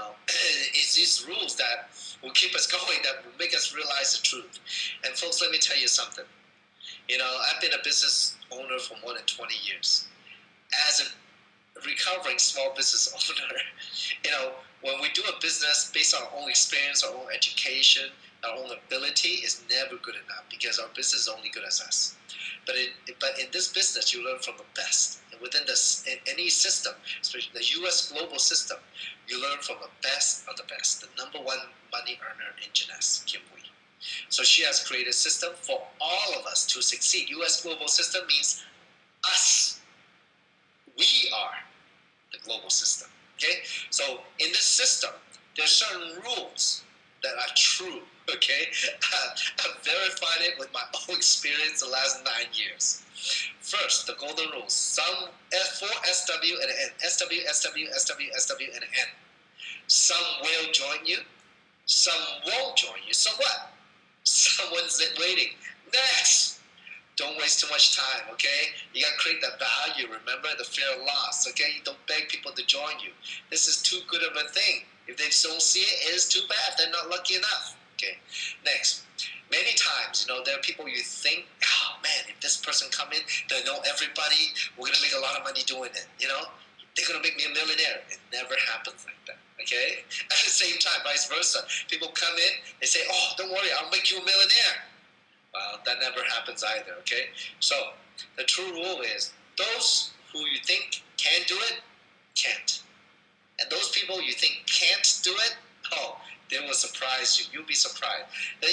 S1: it's these rules that will keep us going, that will make us realize the truth. And folks, let me tell you something. I've been a business owner for more than 20 years. As a recovering small business owner, when we do a business based on our own experience, our own education, our own ability, is never good enough because our business is only good as us. But in this business, you learn from the best. And within any system, especially the U.S. global system, you learn from the best of the best. The number one money earner in Jeunesse, Kim Wee. So she has created a system for all of us to succeed. U.S. global system means us. We are the global system, okay? So in this system, there are certain rules that are true, okay? I've verified it with my own experience the last 9 years. First, the golden rules. Some for SW and N. SW, SW, SW, SW, and N. Some will join you. Some won't join you. So what? Someone's waiting. Next. Don't waste too much time, okay? You got to create that value. Remember the fear of loss, okay? Don't beg people to join you. This is too good of a thing. If they don't see it, it is too bad. They're not lucky enough, okay? Next, many times, there are people you think, oh man, if this person come in, they know everybody. We're going to make a lot of money doing it, They're going to make me a millionaire. It never happens like that, okay? At the same time, vice versa. People come in, they say, oh, don't worry, I'll make you a millionaire. Well, that never happens either, okay? So the true rule is those who you think can do it, can't. And those people you think can't do it, oh, they will surprise you. You'll be surprised. And,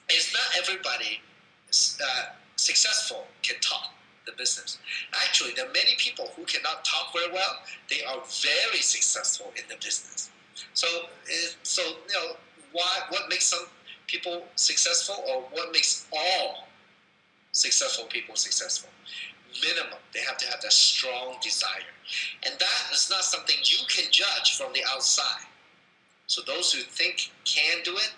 S1: it's not everybody successful can talk the business. Actually, there are many people who cannot talk very well. They are very successful in the business. So what makes some people successful, or what makes all successful people successful? Minimum, they have to have that strong desire. And that is not something you can judge from the outside. So those who think can do it,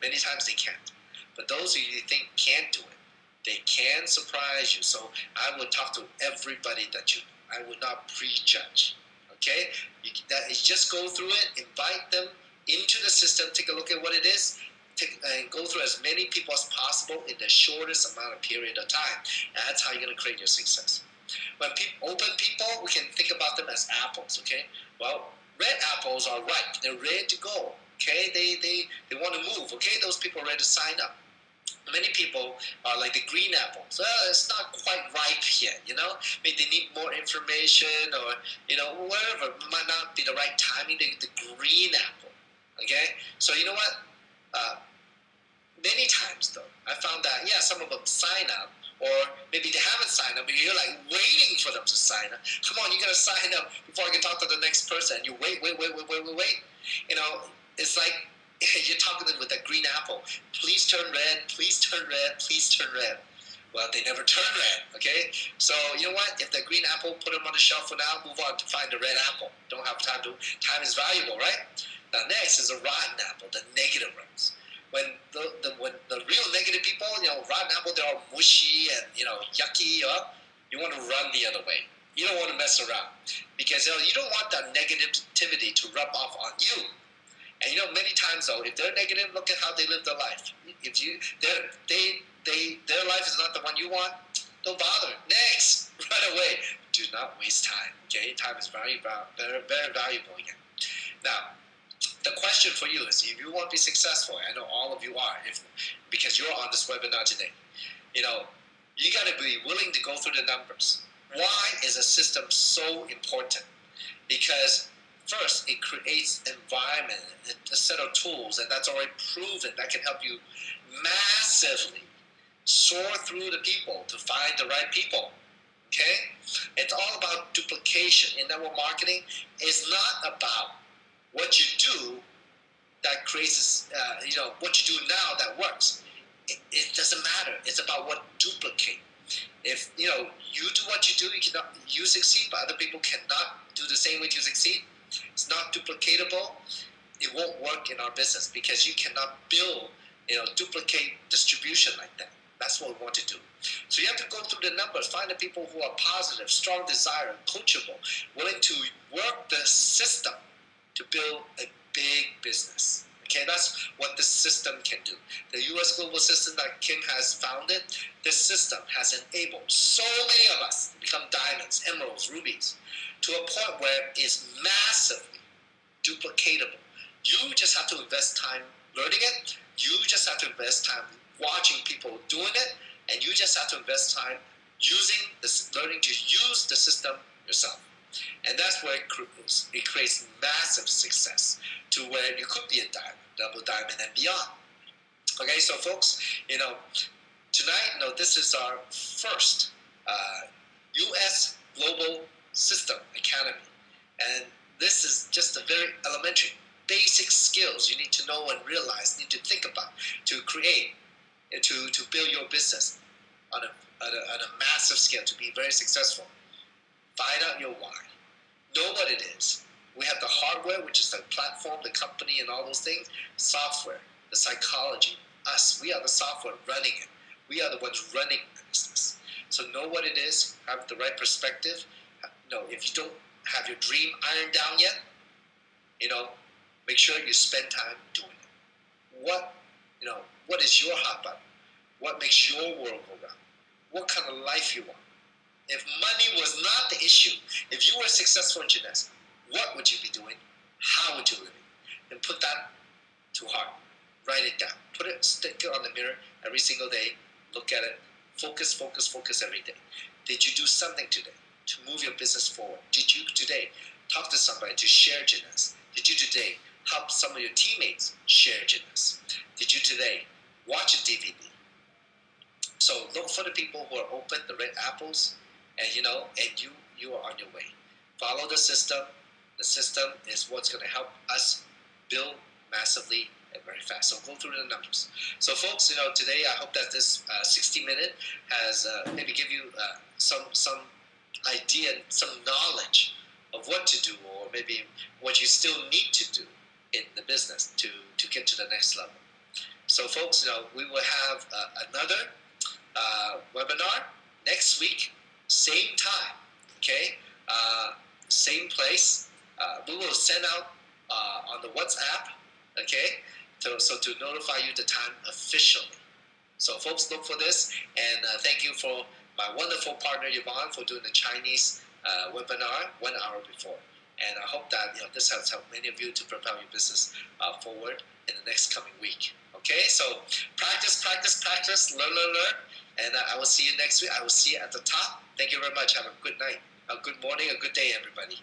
S1: many times they can't. But those who you think can't do it, they can surprise you. So I would talk to everybody that you know. I would not prejudge. Okay? You just go through it, invite them into the system, take a look at what it is, and go through as many people as possible in the shortest amount of period of time. And that's how you're going to create your success. When open people, we can think about them as apples, okay? Well, red apples are ripe. They're ready to go, okay? They want to move, okay? Those people are ready to sign up. Many people are like the green apples. Well, it's not quite ripe yet, Maybe they need more information or, whatever. It might not be the right timing. The green apple, okay? So you know what? Many times, though, I found that, some of them sign up, or maybe they haven't signed up, but you're like waiting for them to sign up. Come on, you got to sign up before I can talk to the next person. And you wait. It's like you're talking to them with that green apple. Please turn red, please turn red, please turn red. Well, they never turn red, okay? So, you know what? If the green apple, put them on the shelf for now, move on to find the red apple. Don't have time to. Time is valuable, right? Now, next is a rotten apple, the negative ones. When the real negative people, rotten apple, they're all mushy and, yucky, you want to run the other way. You don't want to mess around because, you don't want that negativity to rub off on you. And, many times, though, if they're negative, look at how they live their life. If their life is not the one you want, don't bother. Next, run away. Do not waste time, okay? Time is very, very, very valuable again. Now, the question for you is, if you want to be successful, I know all of you are, because you're on this webinar today, you got to be willing to go through the numbers. Why is a system so important? Because first, it creates environment, a set of tools, and that's already proven that can help you massively sort through the people to find the right people. Okay? It's all about duplication. In network marketing, it's not about what you do that creates, what you do now that works. It doesn't matter. It's about what duplicate. If you do what you do, you succeed, but other people cannot do the same way you succeed. It's not duplicatable. It won't work in our business because you cannot build, duplicate distribution like that. That's what we want to do. So you have to go through the numbers, find the people who are positive, strong desire, coachable, willing to work the system to build a big business. Okay, that's what the system can do. The U.S. global system that Kim has founded, this system has enabled so many of us to become diamonds, emeralds, rubies, to a point where it's massively duplicatable. You just have to invest time learning it. You just have to invest time watching people doing it, and you just have to invest time learning to use the system yourself. And that's where it creates massive success to where you could be a diamond, double diamond, and beyond. Okay, so folks, tonight, this is our first U.S. Global System Academy. And this is just a very elementary, basic skills you need to know and realize, need to think about to create, to build your business on a massive scale, to be very successful. Find out your why. Know what it is. We have the hardware, which is the platform, the company, and all those things. Software, the psychology, us. We are the software running it. We are the ones running the business. So know what it is. Have the right perspective. If you don't have your dream ironed down yet, make sure you spend time doing it. What is your hot button? What makes your world go round? What kind of life you want? If money was not the issue, if you were successful in Jeunesse, what would you be doing? How would you live it? And put that to heart. Write it down. Stick it on the mirror every single day. Look at it. Focus, focus, focus every day. Did you do something today to move your business forward? Did you today talk to somebody to share Jeunesse? Did you today help some of your teammates share Jeunesse? Did you today watch a DVD? So look for the people who are open, the red apples, and you are on your way. Follow the system. The system is what's going to help us build massively and very fast. So go through the numbers. So folks, today I hope that this 60-minute has maybe give you some idea, some knowledge of what to do, or maybe what you still need to do in the business to get to the next level. So folks, we will have another webinar next week, same time, okay? Same place. We will send out on the WhatsApp, okay? So to notify you the time officially. So folks, look for this, and thank you for my wonderful partner Yvonne for doing the Chinese webinar 1 hour before. And I hope that this has helped many of you to propel your business forward in the next coming week. Okay, so practice, practice, practice, learn, learn, learn. And I will see you next week. I will see you at the top. Thank you very much. Have a good night, a good morning, a good day, everybody.